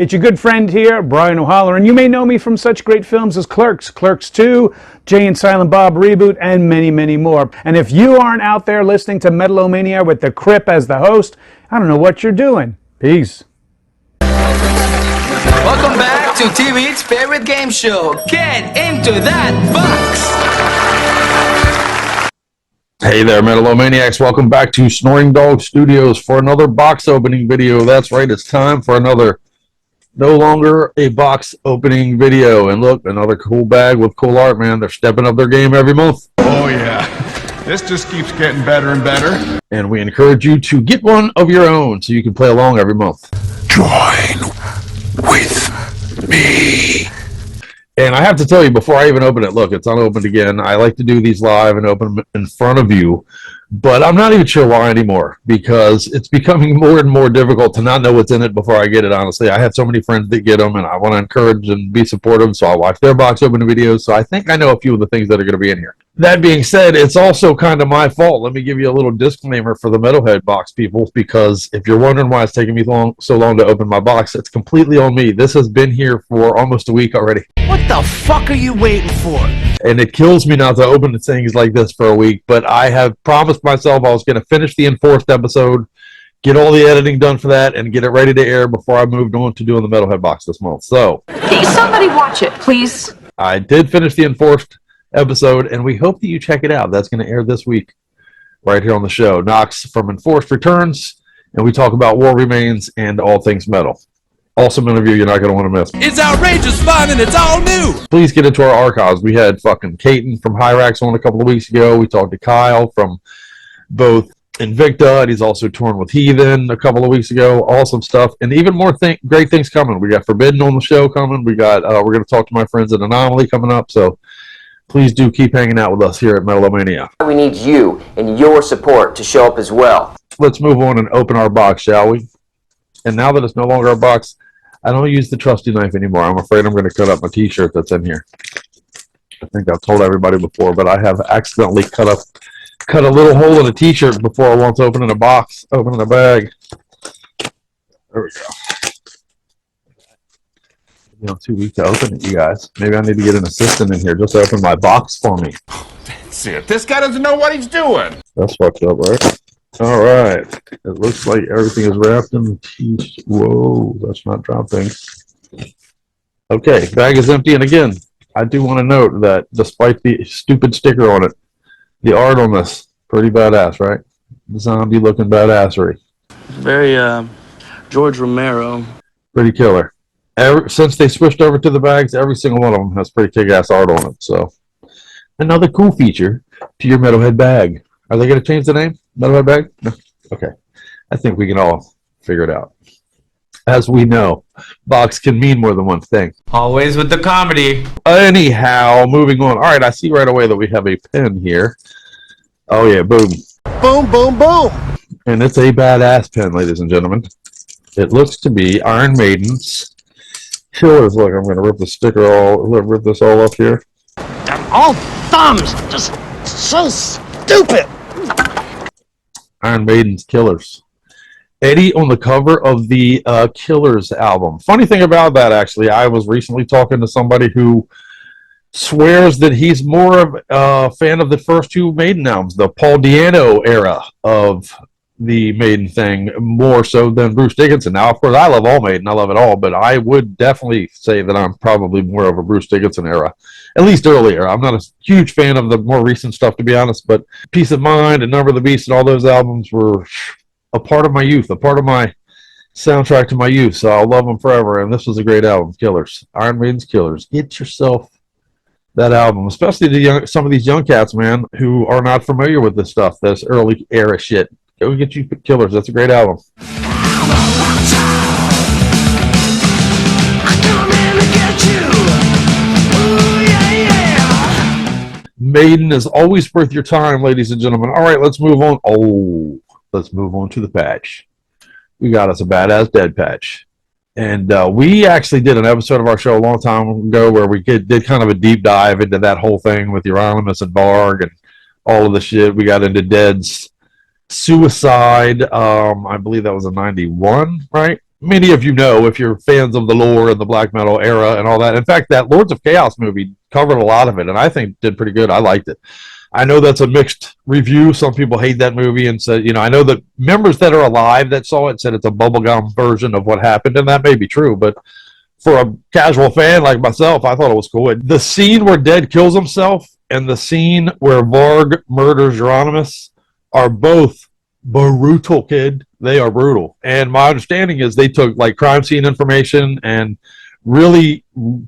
It's your good friend here, Brian O'Halloran, and you may know me from such great films as Clerks, Clerks 2, Jay and Silent Bob Reboot, and many, many more. And if you aren't out there listening to Metal-O-Mania with the Crip as the host, I don't know what you're doing. Peace. Welcome back to TV's favorite game show. Get into that box! Hey there, Metal-O-Maniacs. Welcome back to Snoring Dog Studios for another box opening video. That's right, it's time for another, no longer a box opening video. And look, another cool bag with cool art, man. They're stepping up their game every month. Oh, yeah. This just keeps getting better and better. And we encourage you to get one of your own so you can play along every month. Join with me. And I have to tell you, before I even open it, look, it's unopened again. I like to do these live and open them in front of you, but I'm not even sure why anymore, because it's becoming more and more difficult to not know what's in it before I get it, honestly. I have so many friends that get them, and I want to encourage and be supportive, so I watch their box opening videos, so I think I know a few of the things that are going to be in here. That being said, it's also kind of my fault. Let me give you a little disclaimer for the Metalhead box people, because if you're wondering why it's taking me so long to open my box, it's completely on me. This has been here for almost a week already. What the fuck are you waiting for? And it kills me not to open things like this for a week, but I have promised myself I was going to finish the Enforced episode, get all the editing done for that, and get it ready to air before I moved on to doing the Metalhead box this month. So, Can somebody watch it, please? I did finish the Enforced episode, and we hope that you check it out. That's going to air this week right here on the show. Knox from Enforced returns, and we talk about War Remains and all things metal. Awesome interview you're not going to want to miss. It's outrageous fun and it's all new! Please get into our archives. We had fucking Caton from Hyrax on a couple of weeks ago. We talked to Kyle from both Invicta, and he's also touring with Heathen a couple of weeks ago. Awesome stuff, and even more great things coming. We got Forbidden on the show coming. We got we're going to talk to my friends at Anomaly coming up, so please do keep hanging out with us here at Metal-O-Mania. We need you and your support to show up as well. Let's move on and open our box, shall we? And now that it's no longer a box, I don't use the trusty knife anymore. I'm afraid I'm going to cut up my t-shirt that's in here. I think I've told everybody before, but I have accidentally cut a little hole in a t-shirt before I want to open in a box, open in a bag. There we go. You know, too weak to open it, you guys. Maybe I need to get an assistant in here just to open my box for me. That's it. This guy doesn't know what he's doing. That's fucked up, right? All right. It looks like everything is wrapped in the Whoa, that's not dropping. Okay, bag is empty. And again, I do want to note that despite the stupid sticker on it, the art on this, pretty badass, right? Zombie looking badassery. Very George Romero. Pretty killer. Since they switched over to the bags, every single one of them has pretty kick-ass art on it. So another cool feature to your Metalhead bag. Are they going to change the name? Metalhead bag? No. Okay. I think we can all figure it out. As we know, box can mean more than one thing. Always with the comedy. Anyhow, moving on. All right, I see right away that we have a pen here. Oh, yeah, boom. Boom, boom, boom. And it's a badass pen, ladies and gentlemen. It looks to be Iron Maiden's Chores. Look, I'm going to rip this all up here. I'm all thumbs. Just so stupid. Iron Maiden's Killers. Eddie on the cover of the Killers album. Funny thing about that, actually, I was recently talking to somebody who swears that he's more of a fan of the first two Maiden albums, the Paul Di'Anno era of the Maiden thing, more so than Bruce Dickinson. Now, of course, I love all Maiden. I love it all, but I would definitely say that I'm probably more of a Bruce Dickinson era, at least earlier. I'm not a huge fan of the more recent stuff, to be honest, but Peace of Mind and Number of the Beast and all those albums were a part of my youth, a part of my soundtrack to my youth, so I'll love them forever, and this was a great album, Killers. Iron Maiden's Killers. Get yourself that album, especially some of these young cats, man, who are not familiar with this stuff, this early era shit. Go get you Killers. That's a great album. Maiden is always worth your time, ladies and gentlemen. All right, let's move on. Let's move on to the patch. We got us a badass dead patch. And we actually did an episode of our show a long time ago where we did kind of a deep dive into that whole thing with Euronymous and Varg and all of the shit. We got into Dead's Suicide. I believe that was a 91, right? many of you know if you're fans of the lore and the black metal era and all that. In fact, that Lords of Chaos movie covered a lot of it, and I think did pretty good. I liked it. I know that's a mixed review. Some people hate that movie and said, I know that members that are alive that saw it said it's a bubblegum version of what happened, and that may be true, but for a casual fan like myself, I thought it was cool. The scene where Dead kills himself and the scene where Varg murders Euronymous are both brutal, kid. They are brutal. And my understanding is they took like crime scene information and really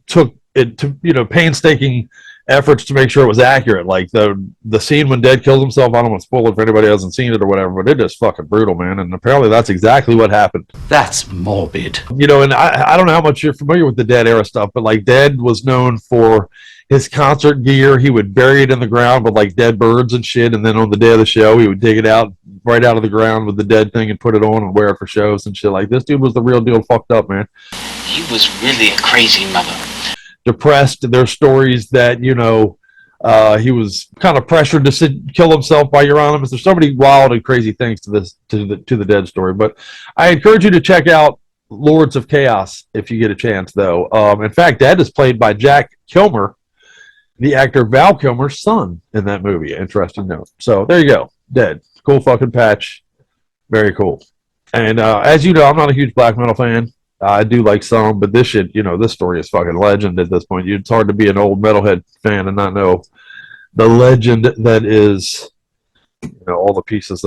took it to, painstaking efforts to make sure it was accurate. Like the scene when Dead kills himself, I don't want to spoil it for anybody who hasn't seen it or whatever, but it is fucking brutal, man. And apparently that's exactly what happened. That's morbid. And I don't know how much you're familiar with the Dead era stuff, but like Dead was known for his concert gear. He would bury it in the ground with like dead birds and shit, and then on the day of the show he would dig it out right out of the ground with the Dead thing and put it on and wear it for shows and shit. Like, this dude was the real deal fucked up, man. He was really a crazy mother. Depressed. There's stories that he was kind of pressured to kill himself by Euronymous. There's so many wild and crazy things to the Dead story. But I encourage you to check out Lords of Chaos if you get a chance, though. In fact, Dead is played by Jack Kilmer, the actor Val Kilmer's son in that movie. Interesting note. So there you go. Dead. Cool fucking patch. Very cool. And as you know, I'm not a huge black metal fan. I do like some, but this shit, this story is fucking legend at this point. It's hard to be an old Metalhead fan and not know the legend that is, all the pieces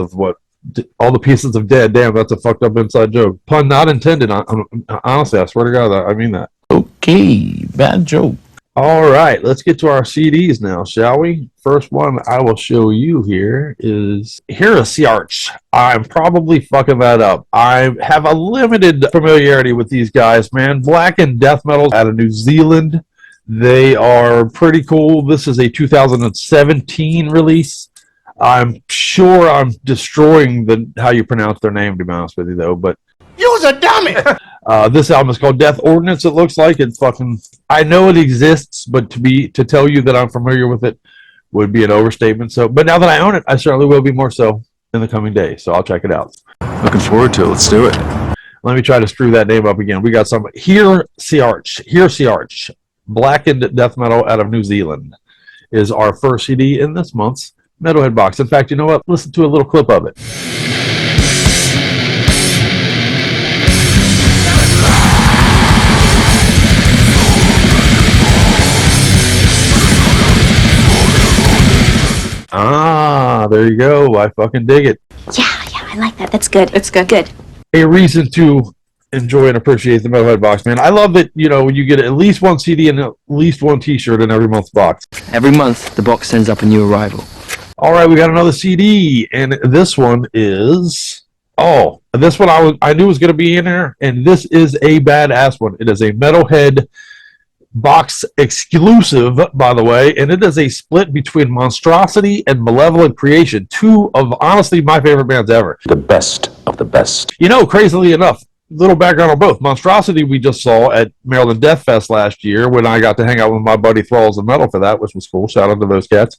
of Dead. Damn, that's a fucked up inside joke. Pun not intended. Honestly, I swear to God, I mean that. Okay, bad joke. All right, let's get to our CDs now, shall we? First one I will show you here is Heresiarch. I'm probably fucking that up. I have a limited familiarity with these guys, man. Black and death metal out of New Zealand. They are pretty cool. This is a 2017 release. I'm sure I'm destroying how you pronounce their name, to be honest with you, though, but You's a dummy! this album is called Death Ordinance. It looks like it's fucking. I know it exists, but to tell you that I'm familiar with it would be an overstatement. So, but now that I own it, I certainly will be more so in the coming days. So I'll check it out. Looking forward to it. Let's do it. Let me try to screw that name up again. We got some Heresiarch, blackened death metal out of New Zealand, is our first CD in this month's Metalhead box. In fact, you know what? Listen to a little clip of it. There you go. I fucking dig it. Yeah, I like that. That's good. It's good. Good. A reason to enjoy and appreciate the Metalhead box, man. I love that, you get at least one CD and at least one t-shirt in every month's box. Every month, the box sends up a new arrival. All right, we got another CD, and this one is... this one I knew was going to be in there, and this is a badass one. It is a Metalhead box exclusive, by the way, and it is a split between Monstrosity and Malevolent Creation, two of honestly my favorite bands ever. The best of the best. Crazily enough, little background on both. Monstrosity we just saw at Maryland Death Fest last year when I got to hang out with my buddy Thralls of Metal for that, which was cool. Shout out to those cats.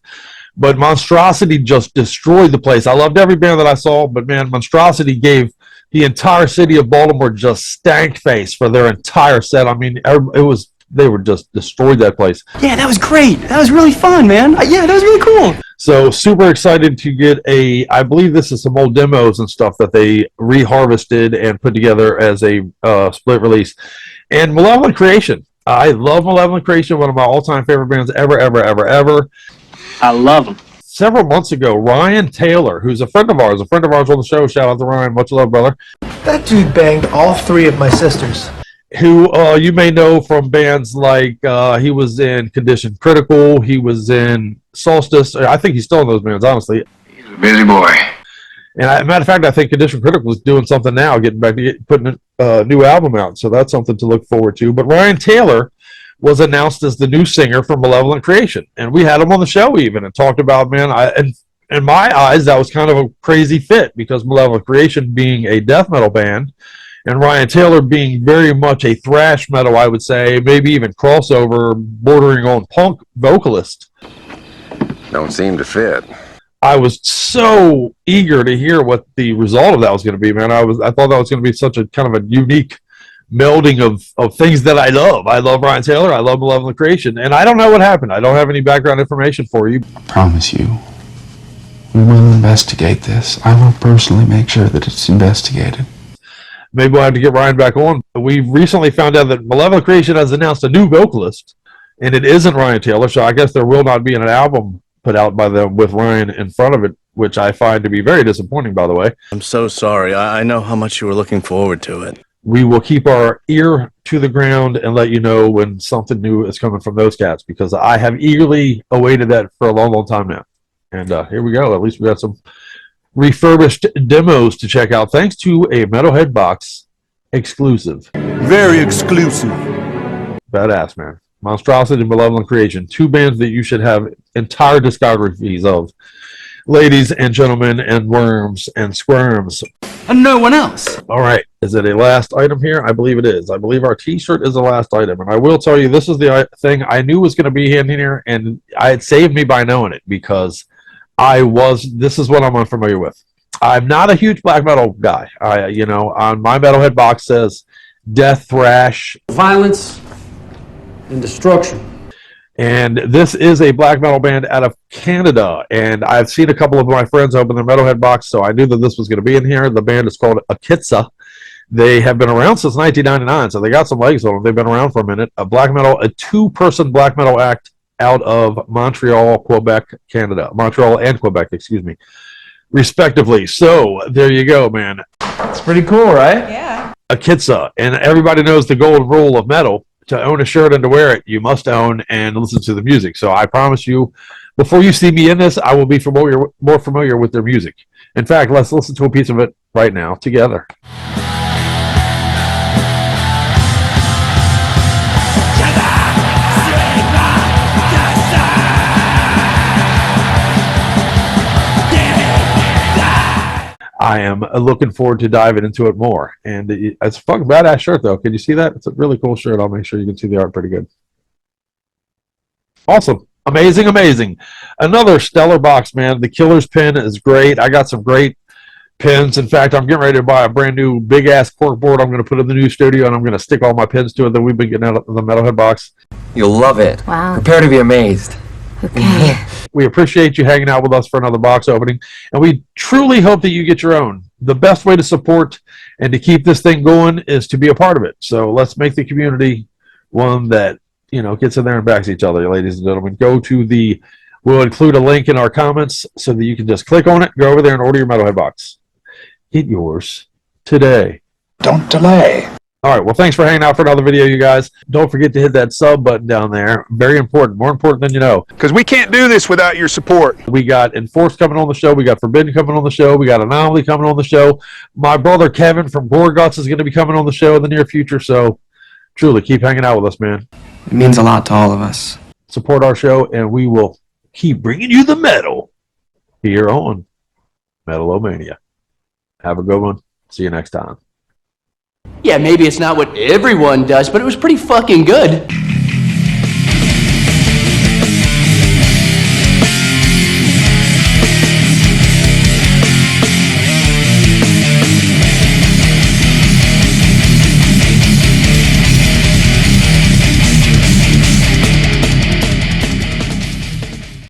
But Monstrosity just destroyed the place. I loved every band that I saw, but man, Monstrosity gave the entire city of Baltimore just stank face for their entire set. I mean, they were just destroyed that place. Yeah, that was great. That was really fun, man. Yeah, that was really cool. So super excited to get I believe this is some old demos and stuff that they reharvested and put together as a split release. And Malevolent Creation. I love Malevolent Creation, one of my all-time favorite bands ever. I love them. Several months ago, Ryan Taylor, who's a friend of ours on the show, shout out to Ryan, much love, brother. That dude banged all three of my sisters. Who you may know from bands like he was in Condition Critical, he was in Solstice. I think he's still in those bands, honestly. He's a busy boy. And matter of fact, I think Condition Critical is doing something now, getting back to putting a new album out. So that's something to look forward to. But Ryan Taylor was announced as the new singer for Malevolent Creation, and we had him on the show even and talked about, man. And in my eyes, that was kind of a crazy fit because Malevolent Creation being a death metal band. And Ryan Taylor being very much a thrash metal, I would say, maybe even crossover, bordering on punk vocalist. Don't seem to fit. I was so eager to hear what the result of that was going to be, man. I thought that was going to be such a kind of a unique melding of things that I love. I love Ryan Taylor. I love Malevolent Creation. And I don't know what happened. I don't have any background information for you. I promise you, we will investigate this. I will personally make sure that it's investigated. Maybe we'll have to get Ryan back on. We recently found out that Malevolent Creation has announced a new vocalist, and it isn't Ryan Taylor, so I guess there will not be an album put out by them with Ryan in front of it, which I find to be very disappointing, by the way. I'm so sorry. I know how much you were looking forward to it. We will keep our ear to the ground and let you know when something new is coming from those cats, because I have eagerly awaited that for a long, long time now. And here we go. At least we got some refurbished demos to check out, thanks to a Metalhead box exclusive. Very exclusive. Badass, man. Monstrosity and Malevolent Creation, two bands that you should have entire discographies of. Ladies and gentlemen, and worms and squirms. And no one else. All right. Is it a last item here? I believe it is. I believe our t-shirt is the last item. And I will tell you, this is the thing I knew was going to be in here, and it saved me by knowing it, because this is what I'm unfamiliar with. I'm not a huge black metal guy. On my Metalhead box says death thrash, Violence and destruction. and this is a black metal band out of Canada. And I've seen a couple of my friends open their Metalhead box, so I knew that this was going to be in here. The band is called Akitsa. They have been around since 1999, so they got some legs on them. They've been around for a minute. A two-person black metal act out of Montreal, Quebec, Canada. Montreal and Quebec, excuse me, respectively. So there you go, man. It's pretty cool, right? Yeah. Akitsa. And everybody knows the golden rule of metal. To own a shirt and to wear it, you must own and listen to the music. So I promise you, before you see me in this, I will be more familiar with their music. In fact, let's listen to a piece of it right now together. I am looking forward to diving into it more. And it's a fucking badass shirt, though. Can you see that? It's a really cool shirt. I'll make sure you can see the art pretty good. Awesome. Amazing, amazing. Another stellar box, man. The Killer's pin is great. I got some great pins. In fact, I'm getting ready to buy a brand new big-ass corkboard I'm going to put in the new studio, and I'm going to stick all my pins to it that we've been getting out of the Metalhead box. You'll love it. Wow. Prepare to be amazed. Okay. We appreciate you hanging out with us for another box opening, and we truly hope that you get your own. The best way to support and to keep this thing going is to be a part of it. So let's make the community one that, gets in there and backs each other, ladies and gentlemen. We'll include a link in our comments so that you can just click on it, go over there and order your Metalhead box. Get yours today. Don't delay. All right, well, thanks for hanging out for another video, you guys. Don't forget to hit that sub button down there. Very important, more important than you know. Because we can't do this without your support. We got Enforced coming on the show. We got Forbidden coming on the show. We got Anomaly coming on the show. My brother Kevin from Gorguts is going to be coming on the show in the near future. So, truly, keep hanging out with us, man. It means a lot to all of us. Support our show, and we will keep bringing you the metal here on Metal-O-Mania. Have a good one. See you next time. Yeah, maybe it's not what everyone does, but it was pretty fucking good.